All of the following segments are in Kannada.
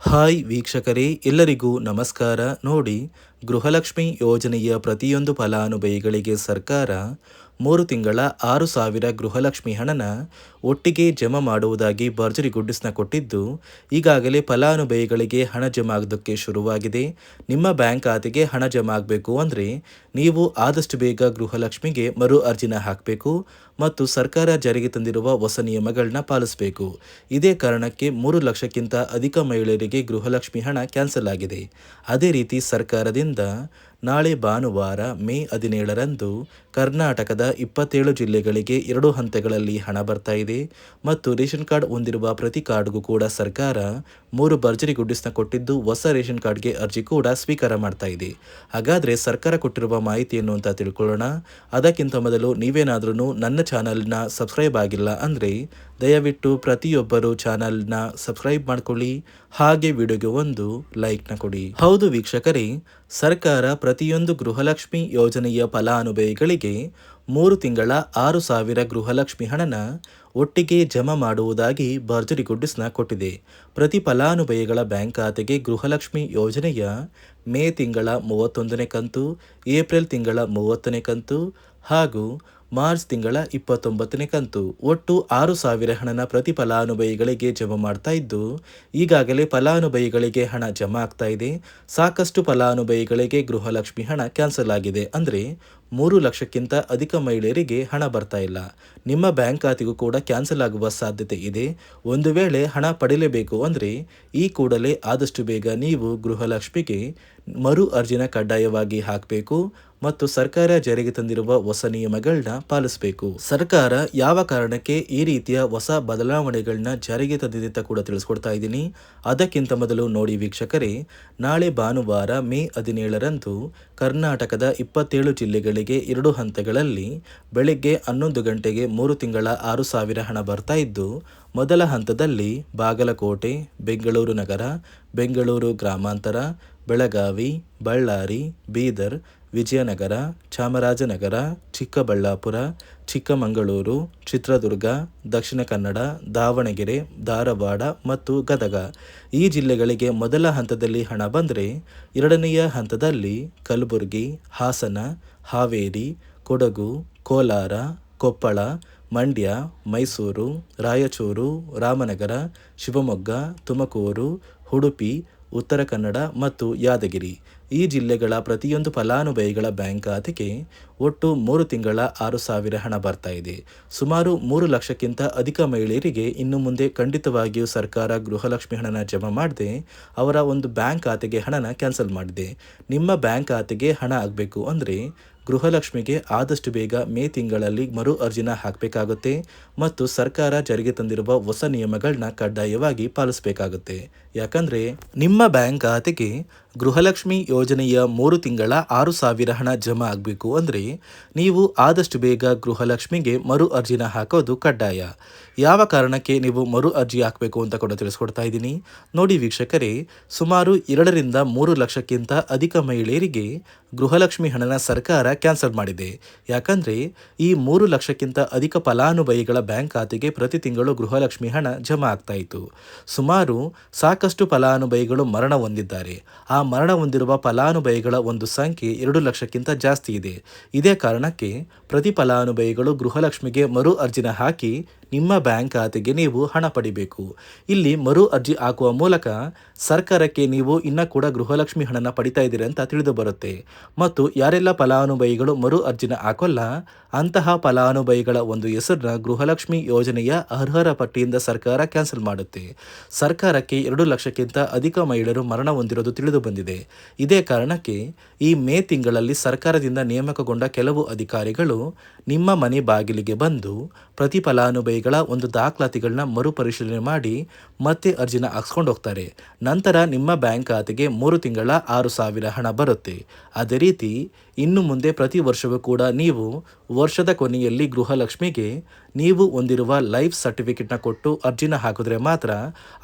ಹಾಯ್ ವೀಕ್ಷಕರೇ, ಎಲ್ಲರಿಗೂ ನಮಸ್ಕಾರ. ನೋಡಿ, ಗೃಹಲಕ್ಷ್ಮಿ ಯೋಜನೆಯ ಪ್ರತಿಯೊಂದು ಫಲಾನುಭವಿಗಳಿಗೆ ಸರ್ಕಾರ 3 ತಿಂಗಳ 6,000 ಗೃಹಲಕ್ಷ್ಮಿ ಹಣನ ಒಟ್ಟಿಗೆ ಜಮಾ ಮಾಡುವುದಾಗಿ ಭರ್ಜರಿ ಗುಡ್ಡಿಸ್ನ ಕೊಟ್ಟಿದ್ದು, ಈಗಾಗಲೇ ಫಲಾನುಭವಿಗಳಿಗೆ ಹಣ ಜಮಾ ಆಗೋದಕ್ಕೆ ಶುರುವಾಗಿದೆ. ನಿಮ್ಮ ಬ್ಯಾಂಕ್ ಖಾತೆಗೆ ಹಣ ಜಮಾ ಆಗಬೇಕು ಅಂದರೆ ನೀವು ಆದಷ್ಟು ಬೇಗ ಗೃಹಲಕ್ಷ್ಮಿಗೆ ಮರು ಅರ್ಜಿನ ಹಾಕಬೇಕು ಮತ್ತು ಸರ್ಕಾರ ಜಾರಿಗೆ ತಂದಿರುವ ಹೊಸ ನಿಯಮಗಳನ್ನ ಪಾಲಿಸಬೇಕು. ಇದೇ ಕಾರಣಕ್ಕೆ 3 ಲಕ್ಷಕ್ಕಿಂತ ಅಧಿಕ ಮಹಿಳೆಯರಿಗೆ ಗೃಹಲಕ್ಷ್ಮಿ ಹಣ ಕ್ಯಾನ್ಸಲ್ ಆಗಿದೆ. ಅದೇ ರೀತಿ ಸರ್ಕಾರದಿಂದ ನಾಳೆ ಭಾನುವಾರ ಮೇ 17ರಂದು ಕರ್ನಾಟಕದ 27 ಜಿಲ್ಲೆಗಳಿಗೆ 2 ಹಂತಗಳಲ್ಲಿ ಹಣ ಬರ್ತಾ ಇದೆ ಮತ್ತು ರೇಷನ್ ಕಾರ್ಡ್ ಹೊಂದಿರುವ ಪ್ರತಿ ಕಾರ್ಡ್ಗೂ ಕೂಡ ಸರ್ಕಾರ 3 ಭರ್ಜರಿ ಗುಡ್ಡಿಸ್ನ ಕೊಟ್ಟಿದ್ದು, ಹೊಸ ರೇಷನ್ ಕಾರ್ಡ್ಗೆ ಅರ್ಜಿ ಕೂಡ ಸ್ವೀಕಾರ ಮಾಡ್ತಾ ಇದೆ. ಹಾಗಾದರೆ ಸರ್ಕಾರ ಕೊಟ್ಟಿರುವ ಮಾಹಿತಿಯನ್ನು ಅಂತ ತಿಳ್ಕೊಳ್ಳೋಣ. ಅದಕ್ಕಿಂತ ಮೊದಲು ನೀವೇನಾದ್ರೂ ನನ್ನ ಚಾನಲ್ನ ಸಬ್ಸ್ಕ್ರೈಬ್ ಆಗಿಲ್ಲ ಅಂದರೆ ದಯವಿಟ್ಟು ಪ್ರತಿಯೊಬ್ಬರು ಚಾನಲ್ನ ಸಬ್ಸ್ಕ್ರೈಬ್ ಮಾಡ್ಕೊಳ್ಳಿ, ಹಾಗೆ ವಿಡಿಯೋಗೆ ಒಂದು ಲೈಕ್ನ ಕೊಡಿ. ಹೌದು ವೀಕ್ಷಕರೇ, ಸರ್ಕಾರ ಪ್ರತಿಯೊಂದು ಗೃಹಲಕ್ಷ್ಮಿ ಯೋಜನೆಯ ಫಲಾನುಭವಿಗಳಿಗೆ 3 ತಿಂಗಳ 6,000 ಗೃಹಲಕ್ಷ್ಮಿ ಹಣನ ಒಟ್ಟಿಗೆ ಜಮಾ ಮಾಡುವುದಾಗಿ ಭರ್ಜರಿ ಗುಡ್ಡಿಸ್ನ ಕೊಟ್ಟಿದೆ. ಪ್ರತಿ ಫಲಾನುಭವಿಗಳ ಬ್ಯಾಂಕ್ ಖಾತೆಗೆ ಗೃಹಲಕ್ಷ್ಮಿ ಯೋಜನೆಯ ಮೇ ತಿಂಗಳ 31ನೇ ಕಂತು, ಏಪ್ರಿಲ್ ತಿಂಗಳ 30ನೇ ಕಂತು ಹಾಗೂ ಮಾರ್ಚ್ ತಿಂಗಳ 29ನೇ ಕಂತು ಒಟ್ಟು 6,000 ಹಣನ ಪ್ರತಿ ಫಲಾನುಭವಿಗಳಿಗೆ ಜಮಾ ಮಾಡ್ತಾ ಇದ್ದು, ಈಗಾಗಲೇ ಫಲಾನುಭವಿಗಳಿಗೆ ಹಣ ಜಮಾ ಆಗ್ತಾ ಇದೆ. ಸಾಕಷ್ಟು ಫಲಾನುಭವಿಗಳಿಗೆ ಗೃಹಲಕ್ಷ್ಮಿ ಹಣ ಕ್ಯಾನ್ಸಲ್ ಆಗಿದೆ. ಅಂದರೆ 3 ಲಕ್ಷಕ್ಕಿಂತ ಅಧಿಕ ಮಹಿಳೆಯರಿಗೆ ಹಣ ಬರ್ತಾ ಇಲ್ಲ. ನಿಮ್ಮ ಬ್ಯಾಂಕ್ ಖಾತೆಗೂ ಕೂಡ ಕ್ಯಾನ್ಸಲ್ ಆಗುವ ಸಾಧ್ಯತೆ ಇದೆ. ಒಂದು ವೇಳೆ ಹಣ ಪಡೆಯಲೇಬೇಕು ಅಂದರೆ ಈ ಕೂಡಲೇ ಆದಷ್ಟು ಬೇಗ ನೀವು ಗೃಹಲಕ್ಷ್ಮಿಗೆ ಮರು ಅರ್ಜಿನ ಕಡ್ಡಾಯವಾಗಿ ಹಾಕಬೇಕು ಮತ್ತು ಸರ್ಕಾರ ಜಾರಿಗೆ ತಂದಿರುವ ಹೊಸ ನಿಯಮಗಳನ್ನ ಪಾಲಿಸಬೇಕು. ಸರ್ಕಾರ ಯಾವ ಕಾರಣಕ್ಕೆ ಈ ರೀತಿಯ ಹೊಸ ಬದಲಾವಣೆಗಳನ್ನ ಜಾರಿಗೆ ತಂದಿದೆ ಅಂತ ಕೂಡ ತಿಳಿಸ್ಕೊಡ್ತಾ ಇದ್ದೀನಿ. ಅದಕ್ಕಿಂತ ಮೊದಲು ನೋಡಿ ವೀಕ್ಷಕರೇ, ನಾಳೆ ಭಾನುವಾರ ಮೇ 17ರಂದು ಕರ್ನಾಟಕದ 27 ಜಿಲ್ಲೆಗಳಿಗೆ 2 ಹಂತಗಳಲ್ಲಿ ಬೆಳಗ್ಗೆ 11 ಗಂಟೆಗೆ 3 ತಿಂಗಳ 6,000 ಹಣ ಬರ್ತಾ ಇದ್ದು, ಮೊದಲ ಹಂತದಲ್ಲಿ ಬಾಗಲಕೋಟೆ, ಬೆಂಗಳೂರು ನಗರ, ಬೆಂಗಳೂರು ಗ್ರಾಮಾಂತರ, ಬೆಳಗಾವಿ, ಬಳ್ಳಾರಿ, ಬೀದರ್, ವಿಜಯನಗರ, ಚಾಮರಾಜನಗರ, ಚಿಕ್ಕಬಳ್ಳಾಪುರ, ಚಿಕ್ಕಮಗಳೂರು, ಚಿತ್ರದುರ್ಗ, ದಕ್ಷಿಣ ಕನ್ನಡ, ದಾವಣಗೆರೆ, ಧಾರವಾಡ ಮತ್ತು ಗದಗ ಈ ಜಿಲ್ಲೆಗಳಿಗೆ ಮೊದಲ ಹಂತದಲ್ಲಿ ಹಣ ಬಂದರೆ, ಎರಡನೆಯ ಹಂತದಲ್ಲಿ ಕಲಬುರಗಿ, ಹಾಸನ, ಹಾವೇರಿ, ಕೊಡಗು, ಕೋಲಾರ, ಕೊಪ್ಪಳ, ಮಂಡ್ಯ, ಮೈಸೂರು, ರಾಯಚೂರು, ರಾಮನಗರ, ಶಿವಮೊಗ್ಗ, ತುಮಕೂರು, ಉಡುಪಿ, ಉತ್ತರ ಕನ್ನಡ ಮತ್ತು ಯಾದಗಿರಿ ಈ ಜಿಲ್ಲೆಗಳ ಪ್ರತಿಯೊಂದು ಫಲಾನುಭವಿಗಳ ಬ್ಯಾಂಕ್ ಖಾತೆಗೆ ಒಟ್ಟು 3 ತಿಂಗಳ 6,000 ಹಣ ಬರ್ತಾ ಇದೆ. ಸುಮಾರು 3 ಲಕ್ಷಕ್ಕಿಂತ ಅಧಿಕ ಮಹಿಳೆಯರಿಗೆ ಇನ್ನು ಮುಂದೆ ಖಂಡಿತವಾಗಿಯೂ ಸರ್ಕಾರ ಗೃಹಲಕ್ಷ್ಮಿ ಹಣನ ಜಮಾ ಮಾಡದೆ ಅವರ ಒಂದು ಬ್ಯಾಂಕ್ ಖಾತೆಗೆ ಹಣನ ಕ್ಯಾನ್ಸಲ್ ಮಾಡಿದೆ. ನಿಮ್ಮ ಬ್ಯಾಂಕ್ ಖಾತೆಗೆ ಹಣ ಆಗಬೇಕು ಅಂದರೆ ಗೃಹಲಕ್ಷ್ಮಿಗೆ ಆದಷ್ಟು ಬೇಗ ಮೇ ತಿಂಗಳಲ್ಲಿ ಮರು ಅರ್ಜಿನ ಹಾಕಬೇಕಾಗುತ್ತೆ ಮತ್ತು ಸರ್ಕಾರ ಜಾರಿಗೆ ತಂದಿರುವ ಹೊಸ ನಿಯಮಗಳನ್ನ ಕಡ್ಡಾಯವಾಗಿ ಪಾಲಿಸಬೇಕಾಗುತ್ತೆ. ಯಾಕಂದರೆ ನಿಮ್ಮ ಬ್ಯಾಂಕ್ ಖಾತೆಗೆ ಗೃಹಲಕ್ಷ್ಮಿ ಯೋಜನೆಯ 3 ತಿಂಗಳ 6,000 ಹಣ ಜಮಾ ಆಗಬೇಕು ಅಂದರೆ ನೀವು ಆದಷ್ಟು ಬೇಗ ಗೃಹಲಕ್ಷ್ಮಿಗೆ ಮರು ಅರ್ಜಿನ ಹಾಕೋದು ಕಡ್ಡಾಯ. ಯಾವ ಕಾರಣಕ್ಕೆ ನೀವು ಮರು ಅರ್ಜಿ ಹಾಕಬೇಕು ಅಂತ ಕೂಡ ತಿಳಿಸ್ಕೊಡ್ತಾ ಇದ್ದೀನಿ. ನೋಡಿ ವೀಕ್ಷಕರೇ, ಸುಮಾರು 2ರಿಂದ 3 ಲಕ್ಷಕ್ಕಿಂತ ಅಧಿಕ ಮಹಿಳೆಯರಿಗೆ ಗೃಹಲಕ್ಷ್ಮಿ ಹಣನ ಸರ್ಕಾರ ಕ್ಯಾನ್ಸಲ್ ಮಾಡಿದೆ. ಯಾಕಂದರೆ ಈ 3 ಲಕ್ಷಕ್ಕಿಂತ ಅಧಿಕ ಫಲಾನುಭವಿಗಳ ಬ್ಯಾಂಕ್ ಖಾತೆಗೆ ಪ್ರತಿ ತಿಂಗಳು ಗೃಹಲಕ್ಷ್ಮಿ ಹಣ ಜಮಾ ಆಗ್ತಾ ಇತ್ತು. ಸುಮಾರು ಸಾಕಷ್ಟು ಫಲಾನುಭವಿಗಳು ಮರಣ ಹೊಂದಿದ್ದಾರೆ. ಆ ಮರಣ ಹೊಂದಿರುವ ಫಲಾನುಭವಿಗಳ ಒಂದು ಸಂಖ್ಯೆ 2 ಲಕ್ಷಕ್ಕಿಂತ ಜಾಸ್ತಿ ಇದೆ. ಇದೇ ಕಾರಣಕ್ಕೆ ಪ್ರತಿ ಫಲಾನುಭವಿಗಳು ಗೃಹಲಕ್ಷ್ಮಿಗೆ ಮರು ಅರ್ಜಿನ ಹಾಕಿ ನಿಮ್ಮ ಬ್ಯಾಂಕ್ ಖಾತೆಗೆ ನೀವು ಹಣ ಪಡಿಬೇಕು. ಇಲ್ಲಿ ಮರು ಅರ್ಜಿ ಹಾಕುವ ಮೂಲಕ ಸರ್ಕಾರಕ್ಕೆ ನೀವು ಇನ್ನೂ ಕೂಡ ಗೃಹಲಕ್ಷ್ಮಿ ಹಣನ ಪಡಿತಾ ಇದ್ದೀರಿ ಅಂತ ತಿಳಿದು ಬರುತ್ತೆ. ಮತ್ತು ಯಾರೆಲ್ಲ ಫಲಾನುಭವಿಗಳು ಮರು ಅರ್ಜಿನ ಹಾಕೋಲ್ಲ ಅಂತಹ ಫಲಾನುಭವಿಗಳ ಒಂದು ಹೆಸರನ್ನ ಗೃಹಲಕ್ಷ್ಮಿ ಯೋಜನೆಯ ಅರ್ಹರ ಪಟ್ಟಿಯಿಂದ ಸರ್ಕಾರ ಕ್ಯಾನ್ಸಲ್ ಮಾಡುತ್ತೆ. ಸರ್ಕಾರಕ್ಕೆ 2 ಲಕ್ಷಕ್ಕಿಂತ ಅಧಿಕ ಮಹಿಳೆಯರು ಮರಣ ಹೊಂದಿರೋದು ತಿಳಿದು ಬಂದಿದೆ. ಇದೇ ಕಾರಣಕ್ಕೆ ಈ ಮೇ ತಿಂಗಳಲ್ಲಿ ಸರ್ಕಾರದಿಂದ ನೇಮಕಗೊಂಡ ಕೆಲವು ಅಧಿಕಾರಿಗಳು ನಿಮ್ಮ ಮನೆ ಬಾಗಿಲಿಗೆ ಬಂದು ಪ್ರತಿ ಫಲಾನುಭವಿಗಳ ಒಂದು ದಾಖಲಾತಿಗಳನ್ನ ಮರುಪರಿಶೀಲನೆ ಮಾಡಿ ಮತ್ತೆ ಅರ್ಜಿನ ಹಾಕ್ಸ್ಕೊಂಡು ಹೋಗ್ತಾರೆ. ನಂತರ ನಿಮ್ಮ ಬ್ಯಾಂಕ್ ಖಾತೆಗೆ 3 ತಿಂಗಳ 6,000 ಹಣ ಬರುತ್ತೆ. ಅದೇ ರೀತಿ ಇನ್ನು ಮುಂದೆ ಪ್ರತಿ ವರ್ಷವೂ ಕೂಡ ನೀವು ವರ್ಷದ ಕೊನೆಯಲ್ಲಿ ಗೃಹಲಕ್ಷ್ಮಿಗೆ ನೀವು ಹೊಂದಿರುವ ಲೈಫ್ ಸರ್ಟಿಫಿಕೇಟ್ನ ಕೊಟ್ಟು ಅರ್ಜಿನ ಹಾಕಿದ್ರೆ ಮಾತ್ರ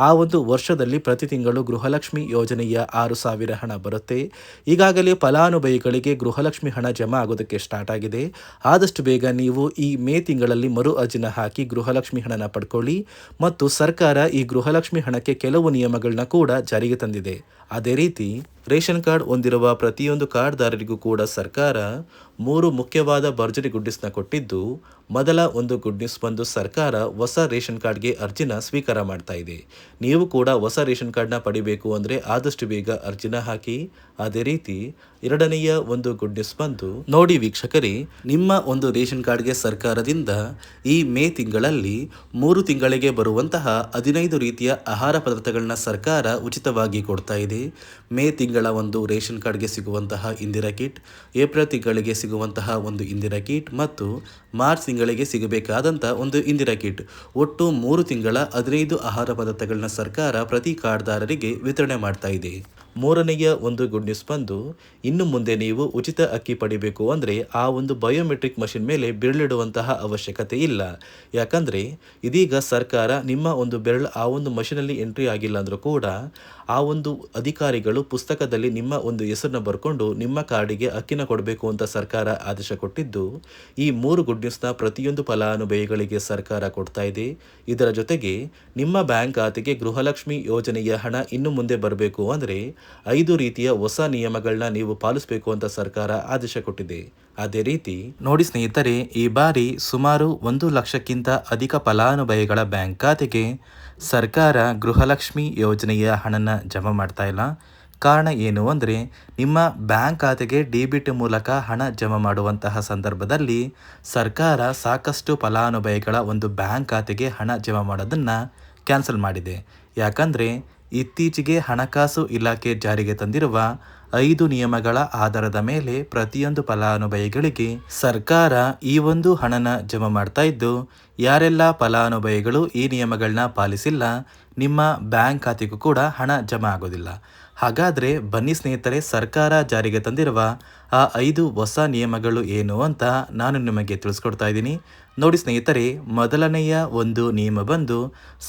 ಆ ಒಂದು ವರ್ಷದಲ್ಲಿ ಪ್ರತಿ ತಿಂಗಳು ಗೃಹಲಕ್ಷ್ಮಿ ಯೋಜನೆಯ 6,000 ಹಣ ಬರುತ್ತೆ. ಈಗಾಗಲೇ ಫಲಾನುಭವಿಗಳಿಗೆ ಗೃಹಲಕ್ಷ್ಮಿ ಹಣ ಜಮಾ ಆಗೋದಕ್ಕೆ ಸ್ಟಾರ್ಟ್ ಆಗಿದೆ. ಆದಷ್ಟು ಬೇಗ ನೀವು ಈ ಮೇ ತಿಂಗಳಲ್ಲಿ ಮರು ಅರ್ಜಿನ ಹಾಕಿ ಗೃಹಲಕ್ಷ್ಮಿ ಹಣನ ಪಡ್ಕೊಳ್ಳಿ. ಮತ್ತು ಸರ್ಕಾರ ಈ ಗೃಹಲಕ್ಷ್ಮಿ ಹಣಕ್ಕೆ ಕೆಲವು ನಿಯಮಗಳನ್ನ ಕೂಡ ಜಾರಿಗೆ ತಂದಿದೆ. ಅದೇ ರೀತಿ ರೇಷನ್ ಕಾರ್ಡ್ ಹೊಂದಿರುವ ಪ್ರತಿಯೊಂದು ಕಾರ್ಡ್ದಾರರಿಗೂ ಕೂಡ ಸರ್ಕಾರ 3 ಮುಖ್ಯವಾದ ಭರ್ಜರಿ ಗುಡ್ ನ್ಯೂಸ್ನ ಕೊಟ್ಟಿದ್ದು, ಮೊದಲ ಒಂದು ಗುಡ್ ನ್ಯೂಸ್ ಬಂದು ಸರ್ಕಾರ ಹೊಸ ರೇಷನ್ ಕಾರ್ಡ್ಗೆ ಅರ್ಜಿನ ಸ್ವೀಕಾರ ಮಾಡ್ತಾ ಇದೆ. ನೀವು ಕೂಡ ಹೊಸ ರೇಷನ್ ಕಾರ್ಡ್ನ ಪಡಿಬೇಕು ಅಂದರೆ ಆದಷ್ಟು ಬೇಗ ಅರ್ಜಿನ ಹಾಕಿ. ಅದೇ ರೀತಿ ಎರಡನೆಯ ಒಂದು ಗುಡ್ ನ್ಯೂಸ್ ಬಂದು ನೋಡಿ ವೀಕ್ಷಕರೇ, ನಿಮ್ಮ ಒಂದು ರೇಷನ್ ಕಾರ್ಡ್ಗೆ ಸರ್ಕಾರದಿಂದ ಈ ಮೇ ತಿಂಗಳಲ್ಲಿ 3 ತಿಂಗಳಿಗೆ ಬರುವಂತಹ 15 ರೀತಿಯ ಆಹಾರ ಪದಾರ್ಥಗಳನ್ನ ಸರ್ಕಾರ ಉಚಿತವಾಗಿ ಕೊಡ್ತಾ ಇದೆ. ಮೇ ತಿಂಗಳ ಒಂದು ರೇಷನ್ ಕಾರ್ಡ್ಗೆ ಸಿಗುವಂತಹ ಇಂದಿರಾ ಕಿಟ್, ಏಪ್ರಿಲ್ ತಿಂಗಳಿಗೆ ಸಿಗುವಂತಹ ಒಂದು ಇಂದಿರಾ ಕಿಟ್ ಮತ್ತು ಮಾರ್ಚ್ ತಿಂಗಳಿಗೆ ಸಿಗಬೇಕಾದಂಥ ಒಂದು ಇಂದಿರಾ ಕಿಟ್, ಒಟ್ಟು 3 ತಿಂಗಳ 15 ಆಹಾರ ಪದಾರ್ಥಗಳನ್ನ ಸರ್ಕಾರ ಪ್ರತಿ ಕಾರ್ಡ್ದಾರರಿಗೆ ವಿತರಣೆ ಮಾಡ್ತಾ ಇದೆ. ಮೂರನೆಯ ಒಂದು ಗುಡ್ ನ್ಯೂಸ್ ಬಂದು ಇನ್ನು ಮುಂದೆ ನೀವು ಉಚಿತ ಅಕ್ಕಿ ಪಡಿಬೇಕು ಅಂದರೆ ಆ ಒಂದು ಬಯೋಮೆಟ್ರಿಕ್ ಮಷಿನ್ ಮೇಲೆ ಬೆರಳಿಡುವಂತಹ ಅವಶ್ಯಕತೆ ಇಲ್ಲ. ಯಾಕಂದರೆ ಇದೀಗ ಸರ್ಕಾರ ನಿಮ್ಮ ಒಂದು ಬೆರಳು ಆ ಒಂದು ಮಷಿನಲ್ಲಿ ಎಂಟ್ರಿ ಆಗಿಲ್ಲ ಅಂದರೂ ಕೂಡ ಆ ಒಂದು ಅಧಿಕಾರಿಗಳು ಪುಸ್ತಕದಲ್ಲಿ ನಿಮ್ಮ ಒಂದು ಹೆಸರನ್ನ ಬರ್ಕೊಂಡು ನಿಮ್ಮ ಕಾರ್ಡಿಗೆ ಅಕ್ಕಿನ ಕೊಡಬೇಕು ಅಂತ ಸರ್ಕಾರ ಆದೇಶ ಕೊಟ್ಟಿದ್ದು, ಈ 3 ಗುಡ್ ನ್ಯೂಸ್ನ ಪ್ರತಿಯೊಂದು ಫಲಾನುಭವಿಗಳಿಗೆ ಸರ್ಕಾರ ಕೊಡ್ತಾ ಇದೆ. ಇದರ ಜೊತೆಗೆ ನಿಮ್ಮ ಬ್ಯಾಂಕ್ ಖಾತೆಗೆ ಗೃಹಲಕ್ಷ್ಮಿ ಯೋಜನೆಯ ಹಣ ಇನ್ನು ಮುಂದೆ ಬರಬೇಕು ಅಂದರೆ 5 ರೀತಿಯ ಹೊಸ ನಿಯಮಗಳನ್ನ ನೀವು ಪಾಲಿಸಬೇಕು ಅಂತ ಸರ್ಕಾರ ಆದೇಶ ಕೊಟ್ಟಿದೆ. ಅದೇ ರೀತಿ ನೋಡಿ ಸ್ನೇಹಿತರೆ, ಈ ಬಾರಿ ಸುಮಾರು 1 ಲಕ್ಷಕ್ಕಿಂತ ಅಧಿಕ ಫಲಾನುಭವಿಗಳ ಬ್ಯಾಂಕ್ ಖಾತೆಗೆ ಸರ್ಕಾರ ಗೃಹಲಕ್ಷ್ಮಿ ಯೋಜನೆಯ ಹಣನ ಜಮಾ ಮಾಡ್ತಾ ಇಲ್ಲ. ಕಾರಣ ಏನು ಅಂದರೆ, ನಿಮ್ಮ ಬ್ಯಾಂಕ್ ಖಾತೆಗೆ ಡೆಬಿಟ್ ಮೂಲಕ ಹಣ ಜಮಾ ಮಾಡುವಂತಹ ಸಂದರ್ಭದಲ್ಲಿ ಸರ್ಕಾರ ಸಾಕಷ್ಟು ಫಲಾನುಭವಿಗಳ ಒಂದು ಬ್ಯಾಂಕ್ ಖಾತೆಗೆ ಹಣ ಜಮಾ ಮಾಡೋದನ್ನು ಕ್ಯಾನ್ಸಲ್ ಮಾಡಿದೆ. ಯಾಕಂದರೆ ಇತ್ತೀಚೆಗೆ ಹಣಕಾಸು ಇಲಾಖೆ ಜಾರಿಗೆ ತಂದಿರುವ 5 ನಿಯಮಗಳ ಆಧಾರದ ಮೇಲೆ ಪ್ರತಿಯೊಂದು ಫಲಾನುಭವಿಗಳಿಗೆ ಸರ್ಕಾರ ಈ ಒಂದು ಹಣನ ಜಮಾ ಮಾಡ್ತಾ ಇದ್ದು, ಯಾರೆಲ್ಲ ಫಲಾನುಭವಿಗಳು ಈ ನಿಯಮಗಳನ್ನ ಪಾಲಿಸಿಲ್ಲ ನಿಮ್ಮ ಬ್ಯಾಂಕ್ ಖಾತೆಗೂ ಕೂಡ ಹಣ ಜಮಾ ಆಗೋದಿಲ್ಲ. ಹಾಗಾದರೆ ಬನ್ನಿ ಸ್ನೇಹಿತರೆ, ಸರ್ಕಾರ ಜಾರಿಗೆ ತಂದಿರುವ ಆ 5 ಹೊಸ ನಿಯಮಗಳು ಏನು ಅಂತ ನಾನು ನಿಮಗೆ ತಿಳಿಸ್ಕೊಡ್ತಾ ಇದ್ದೀನಿ. ನೋಡಿ ಸ್ನೇಹಿತರೆ, ಮೊದಲನೆಯ ಒಂದು ನಿಯಮ ಬಂದು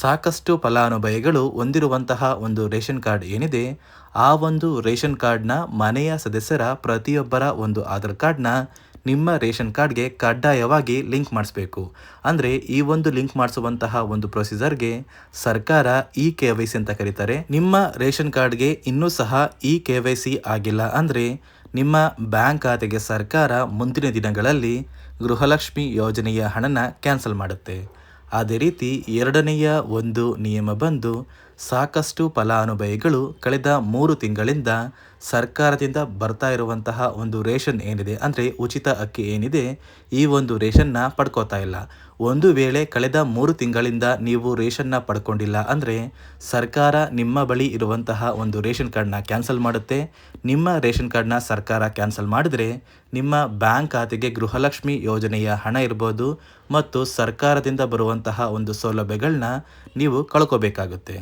ಸಾಕಷ್ಟು ಫಲಾನುಭವಿಗಳು ಹೊಂದಿರುವಂತಹ ಒಂದು ರೇಷನ್ ಕಾರ್ಡ್ ಏನಿದೆ, ಆ ಒಂದು ರೇಷನ್ ಕಾರ್ಡ್ನ ಮನೆಯ ಸದಸ್ಯರ ಪ್ರತಿಯೊಬ್ಬರ ಒಂದು ಆಧಾರ್ ಕಾರ್ಡ್ನ ನಿಮ್ಮ ರೇಷನ್ ಕಾರ್ಡ್ಗೆ ಕಡ್ಡಾಯವಾಗಿ ಲಿಂಕ್ ಮಾಡಿಸ್ಬೇಕು. ಅಂದರೆ ಈ ಒಂದು ಲಿಂಕ್ ಮಾಡಿಸುವಂತಹ ಒಂದು ಪ್ರೊಸೀಜರ್ಗೆ ಸರ್ಕಾರ KYC ಅಂತ ಕರೀತಾರೆ. ನಿಮ್ಮ ರೇಷನ್ ಕಾರ್ಡ್ಗೆ ಇನ್ನೂ ಸಹ KYC ಆಗಿಲ್ಲ ಅಂದರೆ ನಿಮ್ಮ ಬ್ಯಾಂಕ್ ಖಾತೆಗೆ ಸರ್ಕಾರ ಮುಂದಿನ ದಿನಗಳಲ್ಲಿ ಗೃಹಲಕ್ಷ್ಮಿ ಯೋಜನೆಯ ಹಣನ ಕ್ಯಾನ್ಸಲ್ ಮಾಡುತ್ತೆ. ಅದೇ ರೀತಿ ಎರಡನೆಯ ಒಂದು ನಿಯಮ ಬಂದು ಸಾಕಷ್ಟು ಫಲಾನುಭವಿಗಳು ಕಳೆದ 3 ತಿಂಗಳಿಂದ ಸರ್ಕಾರದಿಂದ ಬರ್ತಾ ಇರುವಂತಹ ಒಂದು ರೇಷನ್ ಏನಿದೆ, ಅಂದರೆ ಉಚಿತ ಅಕ್ಕಿ ಏನಿದೆ, ಈ ಒಂದು ರೇಷನ್ನ ಪಡ್ಕೋತಾ ಇಲ್ಲ. ಒಂದು ವೇಳೆ ಕಳೆದ 3 ತಿಂಗಳಿಂದ ನೀವು ರೇಷನ್ನ ಪಡ್ಕೊಂಡಿಲ್ಲ ಅಂದರೆ ಸರ್ಕಾರ ನಿಮ್ಮ ಬಳಿ ಇರುವಂತಹ ಒಂದು ರೇಷನ್ ಕಾರ್ಡ್ನ ಕ್ಯಾನ್ಸಲ್ ಮಾಡುತ್ತೆ. ನಿಮ್ಮ ರೇಷನ್ ಕಾರ್ಡ್ನ ಸರ್ಕಾರ ಕ್ಯಾನ್ಸಲ್ ಮಾಡಿದರೆ ನಿಮ್ಮ ಬ್ಯಾಂಕ್ ಖಾತೆಗೆ ಗೃಹಲಕ್ಷ್ಮಿ ಯೋಜನೆಯ ಹಣ ಇರ್ಬೋದು ಮತ್ತು ಸರ್ಕಾರದಿಂದ ಬರುವಂತಹ ಒಂದು ಸೌಲಭ್ಯಗಳನ್ನ ನೀವು ಕಳ್ಕೋಬೇಕಾಗುತ್ತೆ.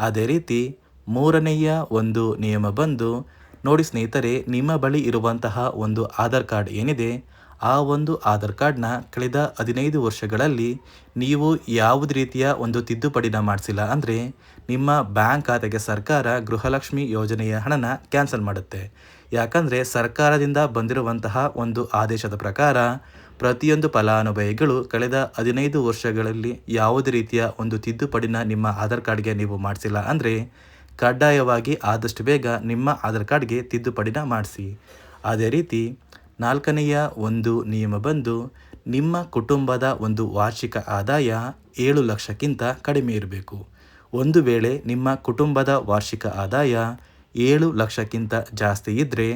ಅದೇ ರೀತಿ ಮೂರನೆಯ ಒಂದು ನಿಯಮ ಬಂದು ನೋಡಿ ಸ್ನೇಹಿತರೆ, ನಿಮ್ಮ ಬಳಿ ಇರುವಂತಹ ಒಂದು ಆಧಾರ್ ಕಾರ್ಡ್ ಏನಿದೆ, ಆ ಒಂದು ಆಧಾರ್ ಕಾರ್ಡ್ನ ಕಳೆದ 15 ವರ್ಷಗಳಲ್ಲಿ ನೀವು ಯಾವುದೇ ರೀತಿಯ ಒಂದು ತಿದ್ದುಪಡಿನ ಮಾಡಿಸಿಲ್ಲ ಅಂದರೆ ನಿಮ್ಮ ಬ್ಯಾಂಕ್ ಖಾತೆಗೆ ಸರ್ಕಾರ ಗೃಹಲಕ್ಷ್ಮಿ ಯೋಜನೆಯ ಹಣನ ಕ್ಯಾನ್ಸಲ್ ಮಾಡುತ್ತೆ. ಯಾಕಂದರೆ ಸರ್ಕಾರದಿಂದ ಬಂದಿರುವಂತಹ ಒಂದು ಆದೇಶದ ಪ್ರಕಾರ ಪ್ರತಿಯೊಂದು ಫಲಾನುಭವಿಗಳು ಕಳೆದ 15 ವರ್ಷಗಳಲ್ಲಿ ಯಾವುದೇ ರೀತಿಯ ಒಂದು ತಿದ್ದುಪಡಿನ ನಿಮ್ಮ ಆಧಾರ್ ಕಾರ್ಡ್ಗೆ ನೀವು ಮಾಡಿಸಿಲ್ಲ ಅಂದರೆ ಕಡ್ಡಾಯವಾಗಿ ಆದಷ್ಟು ಬೇಗ ನಿಮ್ಮ ಆಧಾರ್ ಕಾರ್ಡ್ಗೆ ತಿದ್ದುಪಡಿನ ಮಾಡಿಸಿ. ಅದೇ ರೀತಿ ನಾಲ್ಕನೆಯ ಒಂದು ನಿಯಮ ಬಂದು ನಿಮ್ಮ ಕುಟುಂಬದ ಒಂದು ವಾರ್ಷಿಕ ಆದಾಯ 7 ಲಕ್ಷಕ್ಕಿಂತ ಕಡಿಮೆ ಇರಬೇಕು. ಒಂದು ವೇಳೆ ನಿಮ್ಮ ಕುಟುಂಬದ ವಾರ್ಷಿಕ ಆದಾಯ 7 ಲಕ್ಷಕ್ಕಿಂತ ಜಾಸ್ತಿ ಇದ್ದರೆ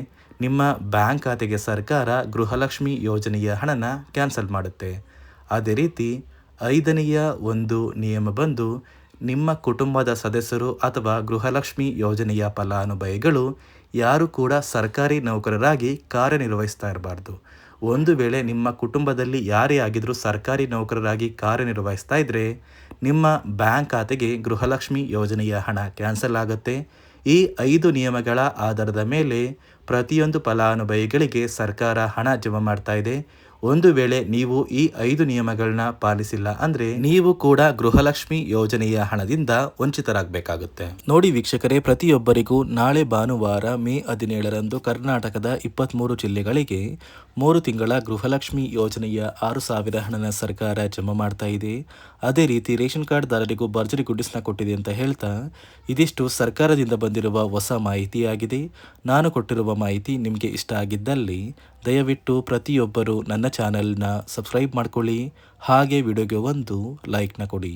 ನಿಮ್ಮ ಬ್ಯಾಂಕ್ ಖಾತೆಗೆ ಸರ್ಕಾರ ಗೃಹಲಕ್ಷ್ಮಿ ಯೋಜನೆಯ ಹಣನ ಕ್ಯಾನ್ಸಲ್ ಮಾಡುತ್ತೆ. ಅದೇ ರೀತಿ ಐದನೆಯ ಒಂದು ನಿಯಮ ಬಂದು ನಿಮ್ಮ ಕುಟುಂಬದ ಸದಸ್ಯರು ಅಥವಾ ಗೃಹಲಕ್ಷ್ಮಿ ಯೋಜನೆಯ ಫಲಾನುಭವಿಗಳು ಯಾರು ಕೂಡ ಸರ್ಕಾರಿ ನೌಕರರಾಗಿ ಕಾರ್ಯನಿರ್ವಹಿಸ್ತಾ ಇರಬಾರ್ದು. ಒಂದು ವೇಳೆ ನಿಮ್ಮ ಕುಟುಂಬದಲ್ಲಿ ಯಾರೇ ಆಗಿದ್ರೂ ಸರ್ಕಾರಿ ನೌಕರರಾಗಿ ಕಾರ್ಯನಿರ್ವಹಿಸ್ತಾ ಇದ್ದರೆ ನಿಮ್ಮ ಬ್ಯಾಂಕ್ ಖಾತೆಗೆ ಗೃಹಲಕ್ಷ್ಮಿ ಯೋಜನೆಯ ಹಣ ಕ್ಯಾನ್ಸಲ್ ಆಗುತ್ತೆ. ಈ 5 ನಿಯಮಗಳ ಆಧಾರದ ಮೇಲೆ ಪ್ರತಿಯೊಂದು ಫಲಾನುಭವಿಗಳಿಗೆ ಸರ್ಕಾರ ಹಣ ಜಮಾ ಮಾಡ್ತಾ ಇದೆ. ಒಂದು ವೇಳೆ ನೀವು ಈ 5 ನಿಯಮಗಳನ್ನ ಪಾಲಿಸಿಲ್ಲ ಅಂದ್ರೆ ನೀವು ಕೂಡ ಗೃಹಲಕ್ಷ್ಮಿ ಯೋಜನೆಯ ಹಣದಿಂದ ವಂಚಿತರಾಗಬೇಕಾಗುತ್ತೆ. ನೋಡಿ ವೀಕ್ಷಕರೇ, ಪ್ರತಿಯೊಬ್ಬರಿಗೂ ನಾಳೆ ಭಾನುವಾರ ಮೇ 17ರಂದು ಕರ್ನಾಟಕದ 23 ಜಿಲ್ಲೆಗಳಿಗೆ 3 ತಿಂಗಳ ಗೃಹಲಕ್ಷ್ಮಿ ಯೋಜನೆಯ 6,000 ಹಣನ ಸರ್ಕಾರ ಜಮಾ ಮಾಡ್ತಾ ಇದೆ. ಅದೇ ರೀತಿ ರೇಷನ್ ಕಾರ್ಡ್ ದಾರರಿಗೂ ಭರ್ಜರಿ ಗುಡ್ಡಿಸ್ನ ಕೊಟ್ಟಿದೆ ಅಂತ ಹೇಳ್ತಾ ಇದಿಷ್ಟು ಸರ್ಕಾರದಿಂದ ಬಂದಿರುವ ಹೊಸ ಮಾಹಿತಿಯಾಗಿದೆ. ನಾನು ಕೊಟ್ಟಿರುವ ಮಾಹಿತಿ ನಿಮಗೆ ಇಷ್ಟ ಆಗಿದ್ದಲ್ಲಿ ದಯವಿಟ್ಟು ಪ್ರತಿಯೊಬ್ಬರು ನನ್ನ ಚಾನೆಲ್ನ ಸಬ್ಸ್ಕ್ರೈಬ್ ಮಾಡ್ಕೊಳ್ಳಿ, ಹಾಗೆ ವಿಡಿಯೋಗೆ ಒಂದು ಲೈಕ್ನ ಕೊಡಿ.